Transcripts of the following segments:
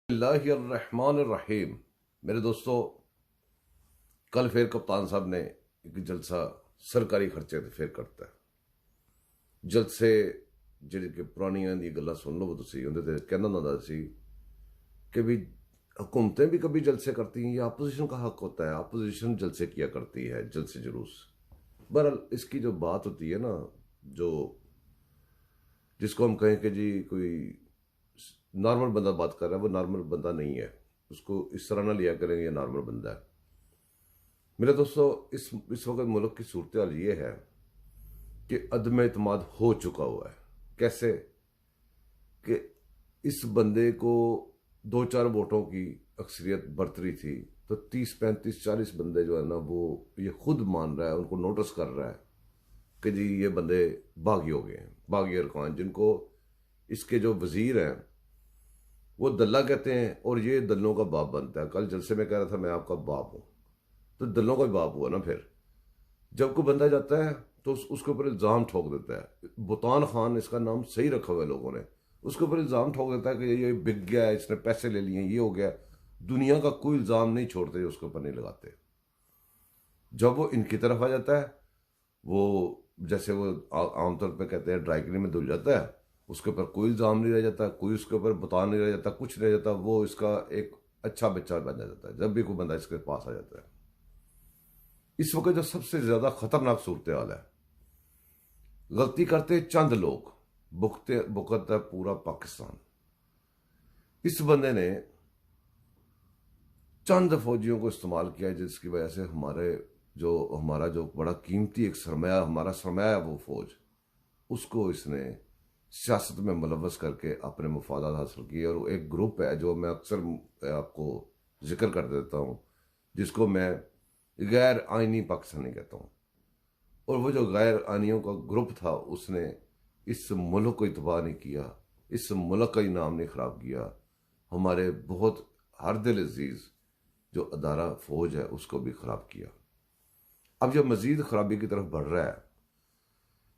बिस्मिल्लाहिर्रहमानिर्रहीम। मेरे दोस्तों, कल फिर कप्तान साहब ने एक जलसा सरकारी खर्चे ते फिर करता है। जलसे ਜਿਹੜੀ ਕਿ ਪੁਰਾਣੀਆਂ दी ਗੱਲਾਂ सुन लो ਤੁਸੀਂ ਉਹਦੇ ਤੇ ਕਹਿੰਦਾ ਹੁੰਦਾ ਸੀ कि भी हुकूमतें भी कभी जलसे करती हैं, या अपोजिशन का हक होता है, अपोजिशन जलसे किया करती है, जलसे जुलूस। बहरहाल इसकी जो बात होती है ना, जो जिसको हम कहें कि जी कोई नॉर्मल बंदा बात कर रहा है, वो नॉर्मल बंदा नहीं है। उसको इस तरह ना लिया करेंगे ये नॉर्मल बंदा है। मेरे दोस्तों, इस वक्त मुल्क की सूरत हाल ये है कि अदम एतमाद हो चुका हुआ है। कैसे कि इस बंदे को 2-4 वोटों की अक्सरियत बरतरी थी, तो 30-35-40 बंदे जो है ना, वो ये खुद मान रहा है, उनको नोटिस कर रहा है कि जी ये बंदे बागी हो गए हैं, बागी अरकान, जिनको इसके जो वजीर हैं वो दल्ला कहते हैं, और ये दल्लों का बाप बनता है। कल जलसे में कह रहा था मैं आपका बाप हूं, तो दल्लों का बाप हुआ ना। फिर जब कोई बंदा जाता है तो उसके ऊपर इल्ज़ाम ठोक देता है। बुतान खान इसका नाम सही रखा हुआ है लोगों ने। उसके ऊपर इल्ज़ाम ठोक देता है कि ये बिक गया है, इसने पैसे ले लिए, ये हो गया। दुनिया का कोई इल्ज़ाम नहीं छोड़ते, उसके ऊपर नहीं लगाते। जब वो इनकी तरफ आ जाता है, वो जैसे वो आमतौर पर कहते हैं ड्राई क्लीन में धुल जाता है, उसके ऊपर कोई इल्ज़ाम नहीं रह जाता, कोई उसके ऊपर बुतान नहीं रह जाता, कुछ नहीं रह जाता। वो इसका एक अच्छा बच्चा बन जाता है जब भी कोई बंदा इसके पास आ जाता है। इस वक्त जो सबसे ज्यादा खतरनाक सूरत हाल है, गलती करते चंद लोग, भुगतता है पूरा पाकिस्तान। इस बंदे ने चंद फौजियों को इस्तेमाल किया, जिसकी वजह से हमारा जो बड़ा कीमती एक सरमाया, हमारा सरमाया है वो फौज, उसको इसने सियासत में मुलव्वस करके अपने मुफादात हासिल किए। और एक ग्रुप है जो मैं अक्सर आपको जिक्र कर देता हूं, जिसको मैं गैर आइनी पाकिस्तानी कहता हूं। और वो जो गैर आइनियों का ग्रुप था, उसने इस मुल्क को इतबाह नहीं किया, इस मुल्क का ही नाम नहीं खराब किया। हमारे बहुत हर दिल अजीज जो अदारा फौज है, उसको भी खराब किया। अब जब मजीद खराबी की तरफ बढ़ रहा है,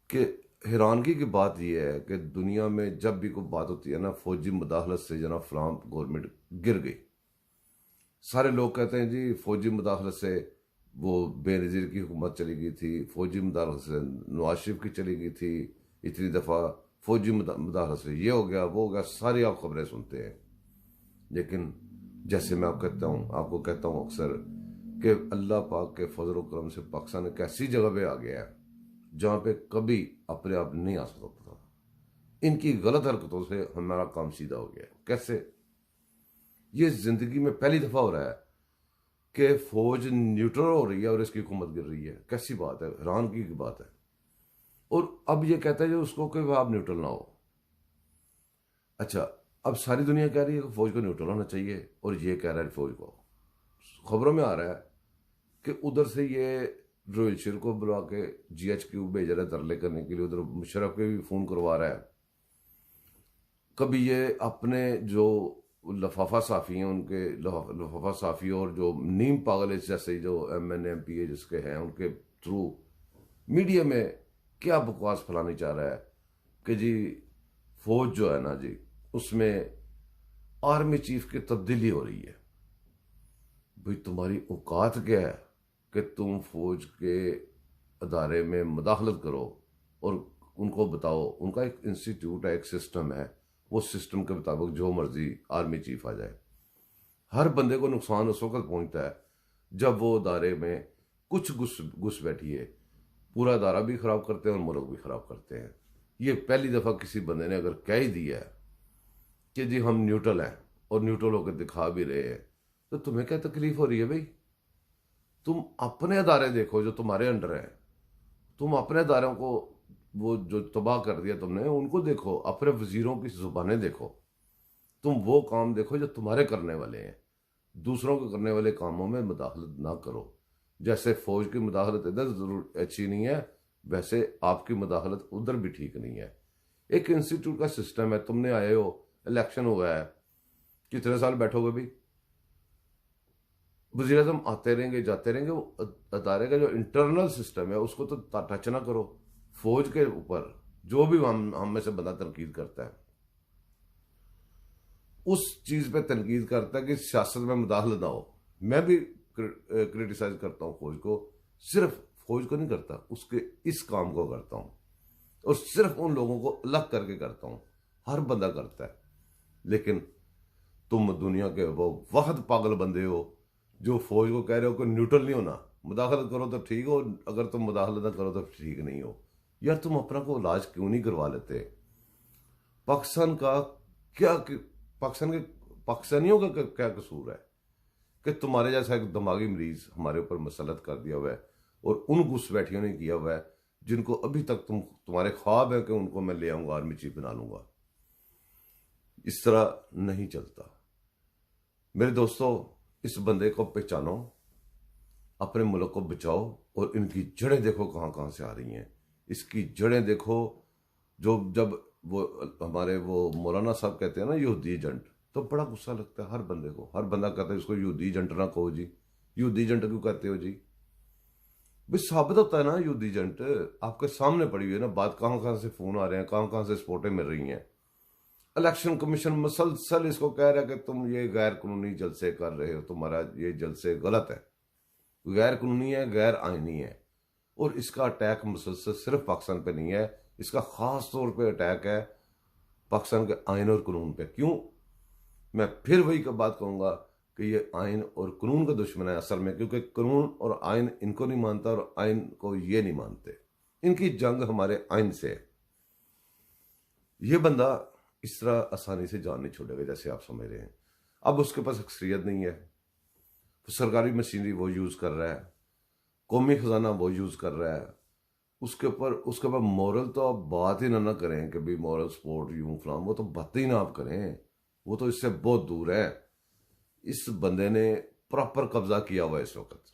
कि हैरानगी की बात यह है कि दुनिया में जब भी कोई बात होती है ना, फौजी मुदाखलत से जनाब फलां गवर्नमेंट गिर गई, सारे लोग कहते हैं जी फौजी मुदाखलत से वो बेनज़ीर की हुकूमत चली गई थी, फौजी मुदाखलत से नवाज शरीफ की चली गई थी, इतनी दफ़ा फौजी मुदाखलत से ये हो गया, वो हो गया। सारी आप खबरें सुनते हैं, लेकिन जैसे मैं आपको कहता हूँ अक्सर कि अल्लाह पाक के फजल व करम से पाकिस्तान एक ऐसी जगह पे आ गया है जहाँ पे कभी अपने आप नहीं आ सकता था। इनकी गलत हरकतों से हमारा काम सीधा हो गया। कैसे? ये जिंदगी में पहली दफा हो रहा है कि फौज न्यूट्रल हो रही है और इसकी हुकूमत गिर रही है। कैसी बात है, हैरानगी की बात है। और अब ये कहता है जो उसको कि आप न्यूट्रल ना हो। अच्छा, अब सारी दुनिया कह रही है कि फौज को न्यूट्रल होना चाहिए, और ये कह रहा है फौज को, खबरों में आ रहा है कि उधर से ये रोहिल शेर को बुला के GHQ भेज रहा है तरले करने के लिए, उधर मुशर्रफ के भी फोन करवा रहा है। कभी ये अपने जो लफाफा साफ़ी हैं, उनके लफाफा साफ़ी और जो नीम पागल जैसे जो MNA MPA जिसके हैं, उनके थ्रू मीडिया में क्या बकवास फैलानी चाह रहा है कि जी फौज जो है ना जी, उसमें आर्मी चीफ की तब्दीली हो रही है। भाई तुम्हारी औकात क्या है कि तुम फौज के अदारे में मुदाखलत करो और उनको बताओ, उनका एक इंस्टीट्यूट है, एक सिस्टम है, वो सिस्टम के मुताबिक जो मर्जी आर्मी चीफ आ जाए। हर बंदे को नुकसान उस वक्त पहुंचता है जब वो अदारे में कुछ घुस बैठिए, पूरा अदारा भी खराब करते हैं और मुल्क भी खराब करते हैं। ये पहली दफा किसी बंदे ने अगर कह ही दिया है कि जी हम न्यूट्रल हैं और न्यूट्रल होकर दिखा भी रहे हैं, तो तुम्हें क्या तकलीफ हो रही है भाई? तुम अपने अदारे देखो जो तुम्हारे अंडर है, तुम अपने अदारों को वो जो तबाह कर दिया तुमने, उनको देखो, अपने वजीरों की जुबानें देखो, तुम वो काम देखो जो तुम्हारे करने वाले हैं। दूसरों के करने वाले कामों में मुदाखलत ना करो। जैसे फौज की मुदाखलत इधर जरूर अच्छी नहीं है, वैसे आपकी मुदाखलत उधर भी ठीक नहीं है। एक इंस्टीट्यूट का सिस्टम है, तुमने आए हो, इलेक्शन हुआ है, कितने साल बैठोगे भाई? वज़ीर आज़म आते रहेंगे जाते रहेंगे, वो अदारे का जो इंटरनल सिस्टम है उसको तो टच ना करो। फौज के ऊपर जो भी हम में से बंदा तनकीद करता है, उस चीज पे तनकीद करता है कि सियासत में मुदाखलत ना हो। मैं भी क्रिटिसाइज करता हूँ फौज को, सिर्फ फौज को नहीं करता, उसके इस काम को करता हूँ, और सिर्फ उन लोगों को अलग करके करता हूँ। हर बंदा करता है, लेकिन तुम दुनिया के वो वहद पागल बंदे हो जो फौज को कह रहे हो कि न्यूट्रल नहीं होना, मुदाखलत करो तो ठीक हो, अगर तुम मुदाखलत ना करो तो ठीक नहीं हो। यार तुम अपना को इलाज क्यों नहीं करवा लेते? पाकिस्तान का क्या, पाकिस्तान के पाकिस्तानियों का क्या कसूर है कि तुम्हारे जैसा एक दिमागी मरीज हमारे ऊपर मसलत कर दिया हुआ है, और उन घुसपैठियों ने किया हुआ है जिनको अभी तक तुम्हारे ख्वाब है कि उनको मैं ले आऊंगा, आर्मी चीफ बना लूंगा। इस तरह नहीं चलता मेरे दोस्तों। इस बंदे को पहचानो, अपने मुल्क को बचाओ, और इनकी जड़ें देखो कहां कहां से आ रही हैं। इसकी जड़ें देखो। जो जब वो हमारे वो मौलाना साहब कहते हैं ना यहूदी एजेंट, तो बड़ा गुस्सा लगता है हर बंदे को। हर बंदा कहता है इसको यहूदी एजेंट ना कहो जी। यहूदी एजेंट क्यों कहते हो जी? भाई साबित होता है ना यहूदी एजेंट, आपके सामने पड़ी हुई है ना बात, कहां कहां से फोन आ रहे हैं, कहां कहां से सपोर्टें मिल रही हैं। इलेक्शन कमीशन मसलसल इसको कह रहा है कि तुम ये गैर कानूनी जलसे कर रहे हो, तुम्हारा ये जलसे गलत है, गैर कानूनी है, गैर आईनी है। और इसका अटैक मुसलसल सिर्फ पाकिस्तान पे नहीं है, इसका खास तौर पे अटैक है पाकिस्तान के आइन और कानून पे। क्यों? मैं फिर वही का बात कहूंगा कि ये आइन और कानून का दुश्मन है असल में, क्योंकि कानून और आइन इनको नहीं मानता और आइन को ये नहीं मानते। इनकी जंग हमारे आइन से है। ये बंदा इस तरह आसानी से जान नहीं छोड़ेगा जैसे आप समझ रहे हैं। अब उसके पास अक्सरियत नहीं है, तो सरकारी मशीनरी वो यूज कर रहा है, कौमी खजाना वो यूज कर रहा है। उसके ऊपर मॉरल तो आप बात ही ना करें कि भाई मॉरल सपोर्ट यूं फलाम, वो तो बात ही ना आप करें, वो तो इससे बहुत दूर है। इस बंदे ने प्रॉपर कब्जा किया हुआ है इस वक्त,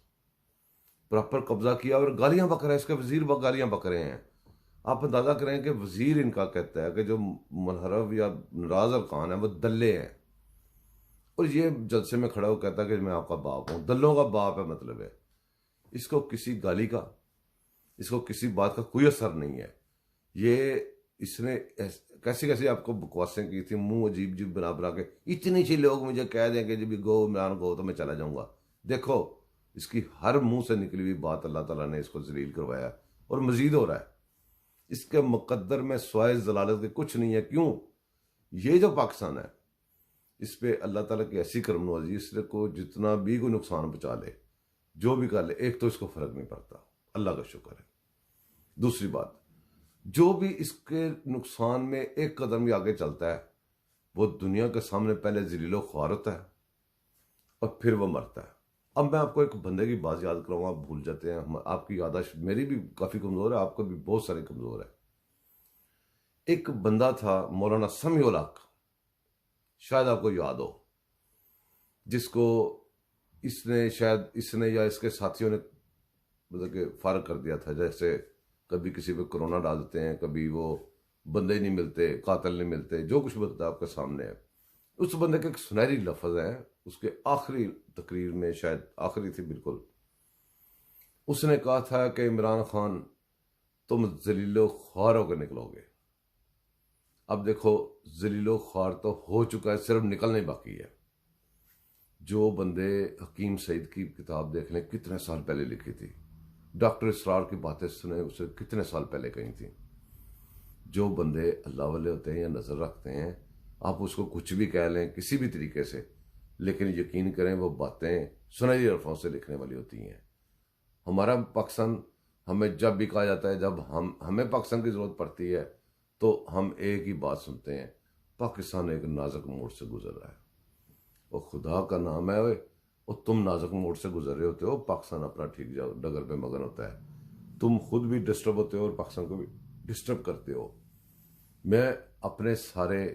प्रॉपर कब्जा किया, और गालियां बक रहा है। इसके वजीर गालियां बक रहे हैं। आप अंदाजा करें कि वजीर इनका कहता है कि जो मुनहरफ या नराज अल खान है वो दल्ले हैं, और ये जलसे में खड़ा हो कहता है कि मैं आपका बाप हूं। दल्लों का बाप है मतलब है। इसको किसी गाली का, इसको किसी बात का कोई असर नहीं है। ये इसने कैसे कैसे आपको बकवासें की थी, मुंह अजीब अजीब बना बना के। इतनी सी लोग मुझे कह देंगे जब भी गो इमरान गो तो मैं चला जाऊंगा। देखो इसकी हर मुंह से निकली हुई बात अल्लाह ताला ने इसको जलील करवाया, और मजीद हो रहा है। इसके मुकद्दर में स्वाय जलालत के कुछ नहीं है। क्यों? ये जो पाकिस्तान है इस पे अल्लाह ताला की ऐसी करमनवाजी, इसको को जितना भी कोई नुकसान पहुंचा ले, जो भी कर ले, एक तो इसको फर्क नहीं पड़ता, अल्लाह का शुक्र है। दूसरी बात, जो भी इसके नुकसान में एक कदम भी आगे चलता है वो दुनिया के सामने पहले जलीलो ख्वार होता है और फिर वो मरता है। अब मैं आपको एक बंदे की बात याद कराऊंगा, आप भूल जाते हैं। आपकी याददाश्त मेरी भी काफी कमजोर है, आपको भी बहुत सारे कमजोर है। एक बंदा था मौलाना समीउल हक, शायद आपको याद हो, जिसको इसने शायद इसने या इसके साथियों ने मतलब कि फारग कर दिया था। जैसे कभी किसी पे कोरोना डाल देते हैं, कभी वो बंदे नहीं मिलते, कातिल नहीं मिलते, जो कुछ बनता है आपके सामने है। उस बंदे के एक सुनहरी लफ्ज है उसके आखिरी तकरीर में, शायद आखिरी थी बिल्कुल, उसने कहा था कि इमरान खान तुम जलीलो ख्वार होकर निकलोगे। अब देखो जलीलो ख्वार तो हो चुका है, सिर्फ निकलने बाकी है। जो बंदे हकीम सईद की किताब देख लें, कितने साल पहले लिखी थी, डॉक्टर इसरार की बातें सुने उसे कितने साल पहले कही थी। जो बंदे अल्लाह वाले होते हैं या नजर रखते हैं, आप उसको कुछ भी कह लें किसी भी तरीके से, लेकिन यकीन करें वो बातें सुनहरी अल्फाजों से लिखने वाली होती हैं। हमारा पाकिस्तान, हमें जब भी कहा जाता है जब हमें पाकिस्तान की जरूरत पड़ती है तो हम एक ही बात सुनते हैं, पाकिस्तान एक नाजुक मोड़ से गुजर रहा है। और खुदा का नाम है और तुम नाजुक मोड़ से गुजर रहे होते हो, पाकिस्तान अपना ठीक डगर पे मगन होता है। तुम खुद भी डिस्टर्ब होते हो और पाकिस्तान को भी डिस्टर्ब करते हो। मैं अपने सारे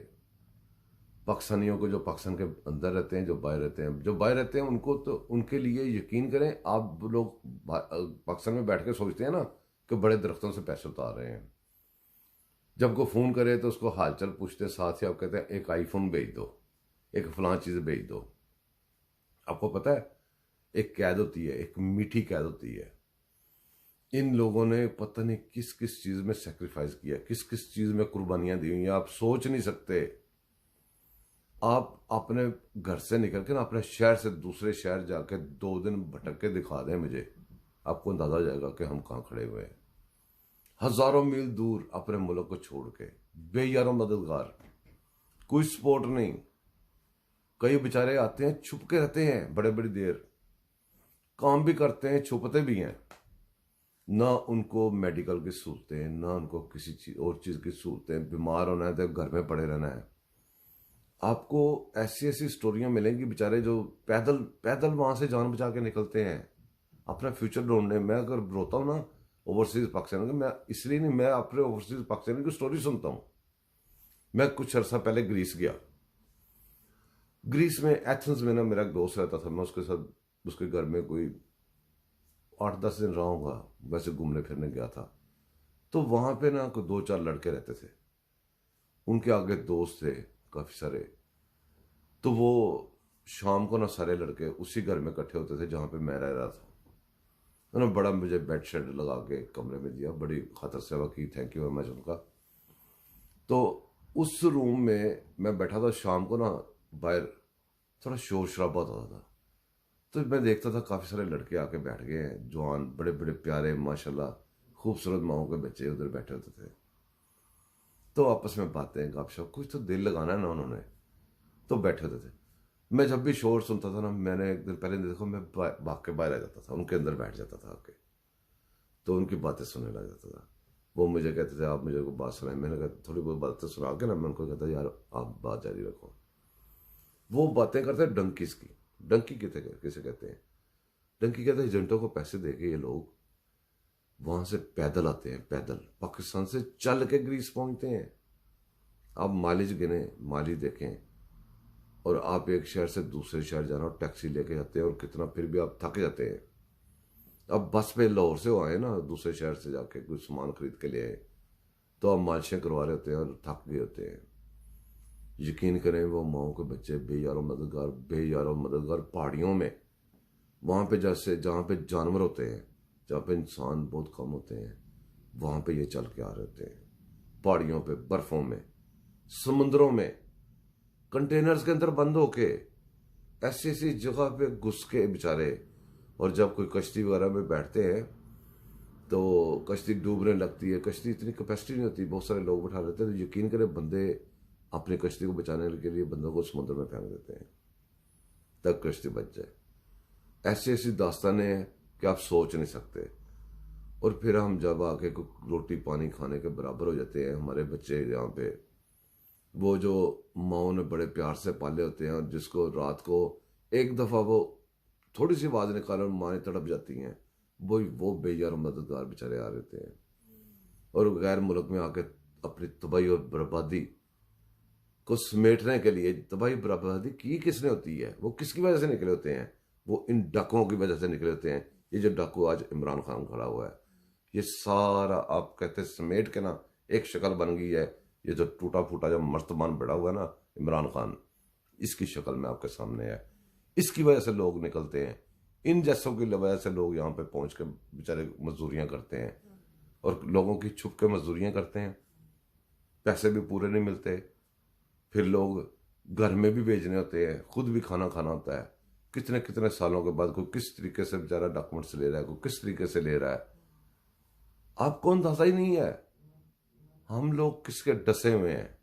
पाकिस्तानियों को, जो पाकिस्तान के अंदर रहते हैं, जो बाहर रहते हैं, जो बाहर रहते हैं उनको तो उनके लिए यकीन करें, आप लोग पाकिस्तान में बैठ के सोचते हैं ना कि बड़े दरख्तों से पैसे उतार रहे हैं। जब को फोन करे तो उसको हालचाल पूछते, साथ ही आप कहते हैं एक आईफोन भेज दो, एक फलां चीज भेज दो। आपको पता है एक कैद होती है, एक मीठी कैद होती है। इन लोगों ने पता नहीं किस किस चीज में सेक्रीफाइस किया, किस किस चीज में कुर्बानियां दी हुई हैं, आप सोच नहीं सकते। आप अपने घर से निकल के ना अपने शहर से दूसरे शहर जाके 2 दिन भटक के दिखा दें मुझे, आपको अंदाजा हो जाएगा कि हम कहाँ खड़े हुए हैं। हजारों मील दूर अपने मुल्क को छोड़ के, बेयारों मददगार, कोई सपोर्ट नहीं। कई बेचारे आते हैं, छुप के रहते हैं बड़े बड़ी देर, काम भी करते हैं, छुपते भी हैं। ना उनको मेडिकल की सहूलतें, ना उनको किसी चीज और चीज की सहूलतें। बीमार होना है तो घर में पड़े रहना है। आपको ऐसी ऐसी स्टोरियां मिलेंगी, बेचारे जो पैदल पैदल वहां से जान बचा के निकलते हैं अपना फ्यूचर ढूंढने। मैं अगर रोता हूँ ना ओवरसीज पाकिस्तान की, मैं इसलिए नहीं, मैं अपने ओवरसीज पाकिस्तान की स्टोरी सुनता हूँ। मैं कुछ अर्सा पहले ग्रीस गया। ग्रीस में एथेंस में ना मेरा एक दोस्त रहता था, मैं उसके साथ उसके घर में कोई 8-10 दिन रहा हूँगा, वैसे घूमने फिरने गया था। तो वहां पे ना कोई 2-4 लड़के रहते थे, उनके आगे दोस्त थे काफी सारे। तो वो शाम को ना सारे लड़के उसी घर में इकट्ठे होते थे जहां पे मैं रह रहा था। उन्होंने बड़ा मुझे बेड शेड लगा के कमरे में दिया, बड़ी खातर सेवा की, थैंक यू वेरी मच उनका। तो उस रूम में मैं बैठा था, शाम को ना बाहर थोड़ा शोर शराबा होता था। तो मैं देखता था काफी सारे लड़के आके बैठ गए हैं, जवान, बड़े बड़े प्यारे माशाल्लाह खूबसूरत माओ के बच्चे उधर बैठे होते थे। तो आपस में बातें गपशप, कुछ तो दिल लगाना है ना उन्होंने, तो बैठे होते थे। मैं जब भी शोर सुनता था ना, मैंने एक दिन पहले देखो, मैं भाग के बाहर आ जाता था, उनके अंदर बैठ जाता था आके, तो उनकी बातें सुनने लग जाता था। वो मुझे कहते थे आप मुझे को बात सुनाए, मैंने कहा थोड़ी बहुत बातें सुना के ना, मैं उनको कहता यार आप बात जारी रखो। वो बातें करते डंकीस की। डंकी किसे कहते हैं? डंकी कहते हैं एजेंटों को पैसे देके ये लोग वहां से पैदल आते हैं, पैदल पाकिस्तान से चल के ग्रीस पहुंचते हैं। आप माइलेज गिने, माली देखें, और आप एक शहर से दूसरे शहर जाना और टैक्सी लेके जाते हैं, और कितना फिर भी आप थक जाते हैं। अब बस पे लाहौर से वो आए ना, दूसरे शहर से जाके कुछ सामान खरीद के ले आए, तो आप मालिशें करवा रहे होते हैं और थक गए होते हैं। यकीन करें वो माओ के बच्चे बेयारों मददगार पहाड़ियों में, वहां पे जैसे जहां पे जानवर होते हैं, जहां पे इंसान बहुत कम होते हैं, वहां पे ये चल के आ रहे होते हैं। पहाड़ियों पे, बर्फों में, समुद्रों में, कंटेनर्स के अंदर बंद होके, ऐसी ऐसी जगह पे घुस के बेचारे। और जब कोई कश्ती वगैरह में बैठते हैं तो कश्ती डूबने लगती है। कश्ती इतनी कैपेसिटी नहीं होती, बहुत सारे लोग बैठा लेते हैं, तो यकीन करें बंदे अपनी कश्ती को बचाने के लिए बंदों को समुद्र में फेंक देते हैं, तब कश्ती बच जाए। ऐसी ऐसी दास्तानें हैं कि आप सोच नहीं सकते। और फिर हम जब आके रोटी पानी खाने के बराबर हो जाते हैं, हमारे बच्चे यहाँ पे, वो जो माओ ने बड़े प्यार से पाले होते हैं, और जिसको रात को एक दफा वो थोड़ी सी आवाज निकाले और माएँ तड़प जाती हैं, वो बेयार मददगार बेचारे आ रहते हैं। और गैर मुल्क में आके अपनी तबाही और बर्बादी को समेटने के लिए, तबाही बर्बादी की किसने होती है, वो किसकी वजह से निकले होते हैं? वो इन डाकुओं की वजह से निकले होते हैं। ये जो डाकू आज इमरान खान खड़ा हुआ है, ये सारा आप कहते समेट के ना एक शक्ल बन गई है। ये जो टूटा फूटा जो मर्तमान बड़ा हुआ है ना इमरान खान, इसकी शक्ल में आपके सामने है। इसकी वजह से लोग निकलते हैं, इन जैसों की वजह से लोग यहाँ पे पहुंच के बेचारे मजदूरियां करते हैं, और लोगों की छुप के मजदूरियां करते हैं, पैसे भी पूरे नहीं मिलते। फिर लोग घर में भी भेजने होते हैं, खुद भी खाना खाना होता है। कितने कितने सालों के बाद कोई किस तरीके से बेचारा डॉक्यूमेंट्स ले रहा है, कोई किस तरीके से ले रहा है, आपको अंदाजा ही नहीं है। हम लोग किसके डसे हुए हैं।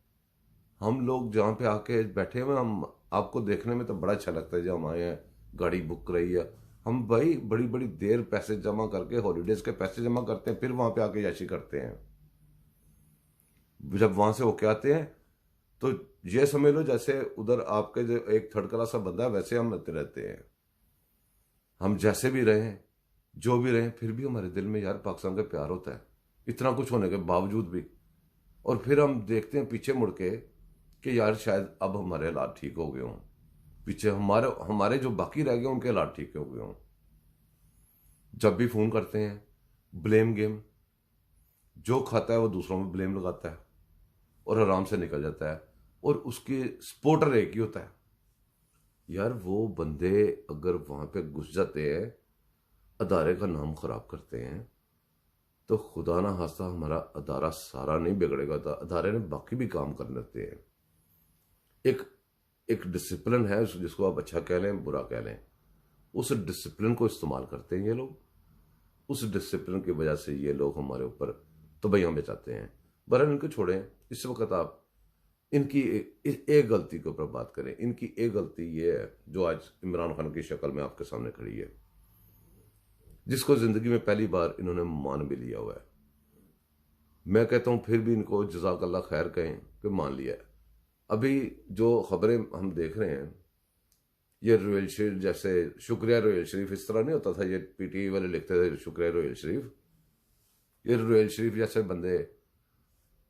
हम लोग जहाँ पे आके बैठे हुए, हम आपको देखने में तो बड़ा अच्छा लगता है, जब हम आए हैं गाड़ी बुक कराई है, हम भाई बड़ी बड़ी देर पैसे जमा करके हॉलीडेज के पैसे जमा करते हैं, फिर वहां पे आके याशी करते हैं। जब वहां से होके आते हैं तो ये समझ लो जैसे उधर आपके जो एक थर्ड क्लास सा बंदा है, वैसे हम रहते हैं। हम जैसे भी रहे, जो भी रहे, फिर भी हमारे दिल में यार पाकिस्तान का प्यार होता है, इतना कुछ होने के बावजूद भी। और फिर हम देखते हैं पीछे मुड़ के कि यार शायद अब हमारे हालात ठीक हो गए हों, पीछे हमारे हमारे जो बाकी रह गए उनके हालात ठीक हो गए हों। जब भी फोन करते हैं, ब्लेम गेम, जो खाता है वो दूसरों में ब्लेम लगाता है और आराम से निकल जाता है, और उसके सपोर्टर एक ही होता है। यार वो बंदे अगर वहां पे घुस जाते हैं, अदारे का नाम खराब करते हैं, तो खुदा ना खास्ता हमारा अदारा सारा नहीं बिगड़ेगा, तो अदारे ने बाकी भी काम करने देते हैं। एक एक डिसिप्लिन है जिसको आप अच्छा कह लें बुरा कह लें, उस डिसिप्लिन को इस्तेमाल करते हैं ये लोग। उस डिसिप्लिन की वजह से ये लोग हमारे ऊपर तबैयां बेचाते हैं। बहरहाल इनको छोड़ें, इस वक्त आप इनकी एक गलती के ऊपर बात करें। इनकी एक गलती ये है जो आज इमरान खान की शक्ल में आपके सामने खड़ी है, जिसको जिंदगी में पहली बार इन्होंने मान भी लिया हुआ है। मैं कहता हूं फिर भी इनको जज़ाकल्लाह खैर कहें कि मान लिया है। अभी जो खबरें हम देख रहे हैं, ये रोयल शरीफ जैसे, शुक्रिया रोयल शरीफ, इस तरह नहीं होता था, ये पीटीआई वाले लिखते थे शुक्रिया रोयल शरीफ। ये रोयल शरीफ जैसे बंदे,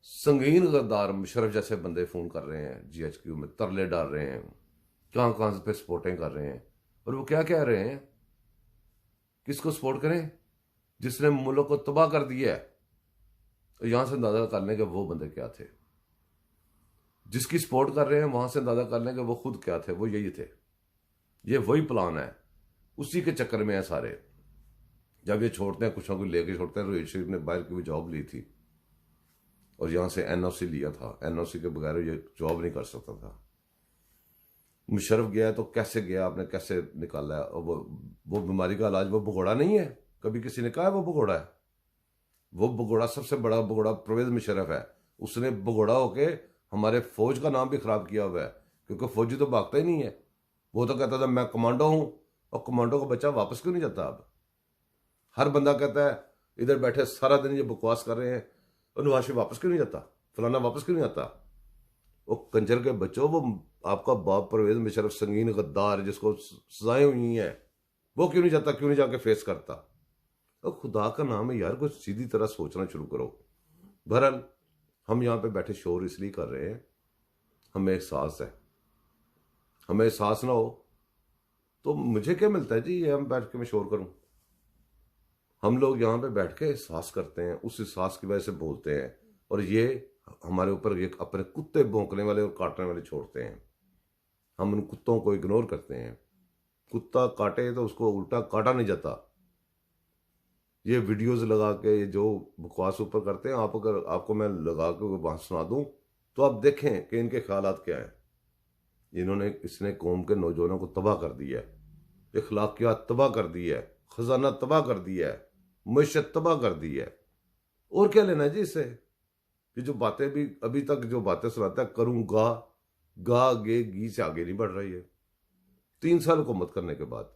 संगीन गद्दार मुशर्रफ जैसे बंदे फोन कर रहे हैं जीएचक्यू में, तरले डाल रहे हैं, कहां कहां पे सपोर्टें कर रहे हैं। और वो क्या कह रहे हैं, किसको सपोर्ट करें? जिसने मुल्क को तबाह कर दिया है। तो यहां से अंदाजा कर लें कि वो बंदे क्या थे। जिसकी सपोर्ट कर रहे हैं वहां से अंदाजा कर लें कि वो खुद क्या थे। वो यही थे, ये वही प्लान है, उसी के चक्कर में है सारे। जब ये छोड़ते हैं, कुछ ना कुछ लेके छोड़ते हैं। रोहित शरीफ ने बाहर की भी जॉब ली थी और यहां से एनओसी लिया था। एनओसी के बगैर ये जॉब नहीं कर सकता था। मुशर्रफ गया तो कैसे गया, आपने कैसे निकाला है? और वो बीमारी का इलाज वो भगोड़ा नहीं है। कभी किसी ने कहा है वो भगोड़ा है? वो भगोड़ा, सबसे बड़ा भगोड़ा परवेज मुशर्रफ है। उसने भगोड़ा होके हमारे फौज का नाम भी खराब किया हुआ है, क्योंकि फौजी तो भागता ही नहीं है। वो तो कहता था मैं कमांडो हूं, और कमांडो का बच्चा वापस क्यों नहीं जाता? अब हर बंदा कहता है इधर बैठे सारा दिन ये बकवास कर रहे हैं, और नवाज शरीफ वापस क्यों नहीं जाता, फलाना वापस क्यों नहीं आता? वो कंजर के बच्चों, वो आपका बाप परवेज मुशर्रफ संगीन गद्दार जिसको सजाएं हुई हैं, वो क्यों नहीं जाता? क्यों नहीं जाके फेस करता? तो खुदा का नाम है यार, कुछ सीधी तरह सोचना शुरू करो। बहरहाल हम यहां पे बैठे शोर इसलिए कर रहे हैं, हमें एहसास है। हमें एहसास ना हो तो मुझे क्या मिलता है जी, ये हम बैठ के मैं शोर करूं? हम लोग यहां पे बैठ के एहसास करते हैं, उस एहसास की वजह से बोलते हैं, और ये हमारे ऊपर एक अपने कुत्ते भौंकने वाले और काटने वाले छोड़ते हैं। हम उन कुत्तों को इग्नोर करते हैं। कुत्ता काटे तो उसको उल्टा काटा नहीं जाता। ये वीडियोस लगा के ये जो बकवास ऊपर करते हैं, आप अगर आपको मैं लगा के वहां सुना दूं तो आप देखें कि इनके ख्यालात क्या है। इसने कौम के नौजवानों को तबाह कर दिया है, अखलाकियात तबाह कर दी है, खजाना तबाह कर दिया है, मैशत तबाह कर दी है। और क्या लेना है जी इससे? कि जो बातें भी अभी तक जो बातें सुनाता है, करूंगा गा गे गी से आगे नहीं बढ़ रही है। 3 साल हुकूमत करने के बाद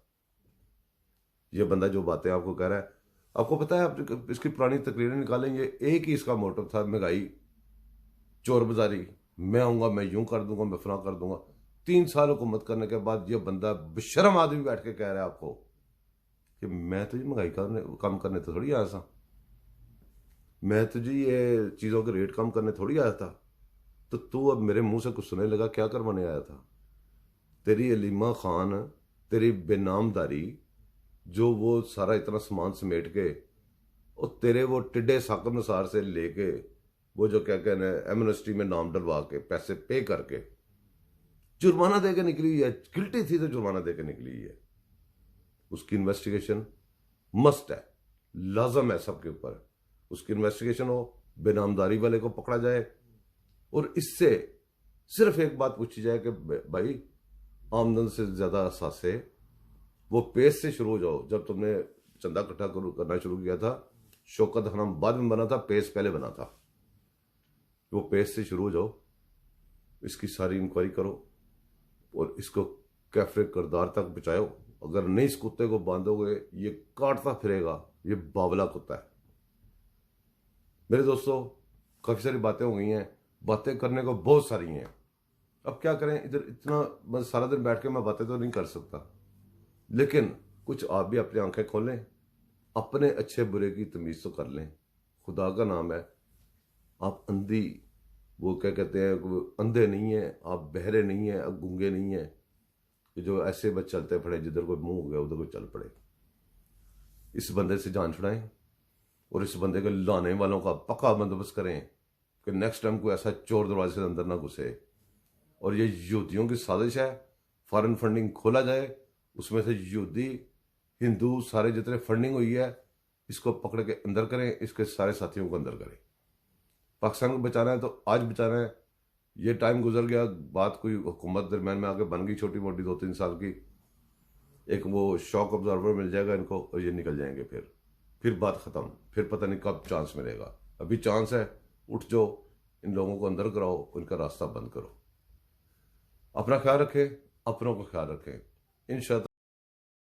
ये बंदा जो बातें आपको कह रहा है, आपको पता है, आप इसकी पुरानी तकरीरें निकालेंगे, एक ही इसका मोटिव था, महंगाई, चोर बाजारी, मैं आऊंगा मैं यूं कर दूंगा, मैं फला कर दूंगा। 3 साल हुकूमत करने के बाद ये बंदा बेशर्म आदमी बैठ के कह रहा है आपको कि मैं तुझे महंगाई कम करने तो थोड़ी आया था, मैं तुझे ये चीजों के रेट कम करने थोड़ी आया था। तो तू अब मेरे मुंह से कुछ सुनने लगा, क्या करवाने आया था? तेरी अलीमा खान, तेरी बेनामदारी, जो वो सारा इतना सामान समेट के, और तेरे वो टिड्डे साकब नसार से लेके, वो जो क्या कहना है एमनेस्टी में नाम डलवा के पैसे पे करके जुर्माना दे के निकली है। गिल्टी थी तो जुर्माना दे के निकली है। उसकी इन्वेस्टिगेशन मस्ट है, लाजम है सबके ऊपर। उसकी इन्वेस्टिगेशन हो, बेनामदारी वाले को पकड़ा जाए, और इससे सिर्फ एक बात पूछी जाए कि भाई आमदन से ज्यादा असासे वो पेश से शुरू हो जाओ। जब तुमने चंदा इकट्ठा करना शुरू किया था, शौकत हनम बाद में बना था, पेश पहले बना था। वो पेश से शुरू हो जाओ, इसकी सारी इंक्वायरी करो और इसको कैफरे करदार तक बचाओ। अगर नहीं इस कुत्ते को बांधोगे, ये काटता फिरेगा, ये बावला कुत्ता है। मेरे दोस्तों, काफी सारी बातें हो गई हैं, बातें करने को बहुत सारी हैं। अब क्या करें, इधर इतना बस सारा दिन बैठ के मैं बातें तो नहीं कर सकता, लेकिन कुछ आप भी अपनी आंखें खोलें, अपने अच्छे बुरे की तमीज तो कर लें। खुदा का नाम है, आप अंधी, वो क्या कहते हैं, अंधे नहीं है, आप बहरे नहीं है, आप गूंगे नहीं है कि जो ऐसे बस चलते पड़े, जिधर कोई मुंह हो गया उधर कोई चल पड़े। इस बंदे से जान छुड़ाएं और इस बंदे के लाने वालों का पक्का बंदोबस्त करें कि नेक्स्ट टाइम कोई ऐसा चोर दरवाजे से अंदर ना घुसे। और ये यहूदियों की साजिश है, फॉरेन फंडिंग खोला जाए, उसमें से यहूदी हिंदू सारे जितने फंडिंग हुई है, इसको पकड़ के अंदर करें, इसके सारे साथियों को अंदर करें। पाकिस्तान को बचाना है तो आज बचाना है, ये टाइम गुजर गया, बात कोई हुकूमत दरम्यान में आके बन गई छोटी मोटी 2-3 साल की, एक वो शॉक ऑब्जर्वर मिल जाएगा इनको और ये निकल जाएंगे, फिर बात खत्म, फिर पता नहीं कब चांस मिलेगा। अभी चांस है, उठ जाओ, इन लोगों को अंदर कराओ, उनका रास्ता बंद करो। अपना ख्याल रखें, अपनों का ख्याल रखें। इंशाअल्लाह